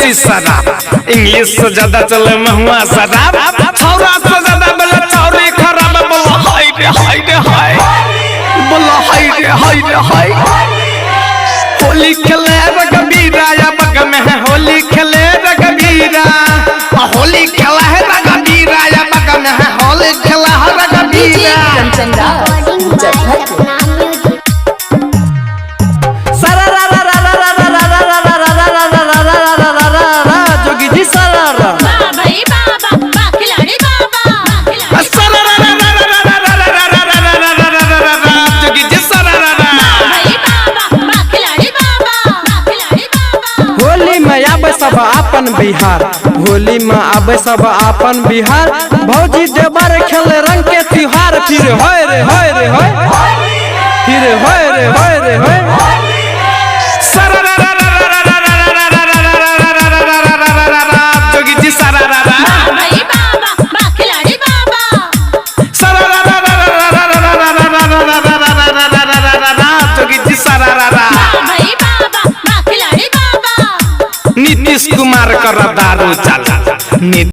देसी शराब, इंग्लिश से ज्यादा चले महुआ शराब, छौरा से ज्यादा बोले छौरी खराब, बोला हाय रे हाय रे हाय, बोला हाय रे हाय रे हाय। होली खेले रघबीरा या बग में है होली खेले रघबीरा, होली खेला है रघबीरा या बग में है होली खेला है रघबीरा। जोगी जी सरारा भाई बाबा बा खिलाड़ी बाबा जोगी जी सरारा भाई बाबा बा खिलाड़ी बाबा होली में आबे सब अपन बिहार, होली में आबे सब अपन बिहार, भौजी देवर खेले रंग के त्योहार, फिर होय रे होय रे होय, फिर होय रे होय रे होय।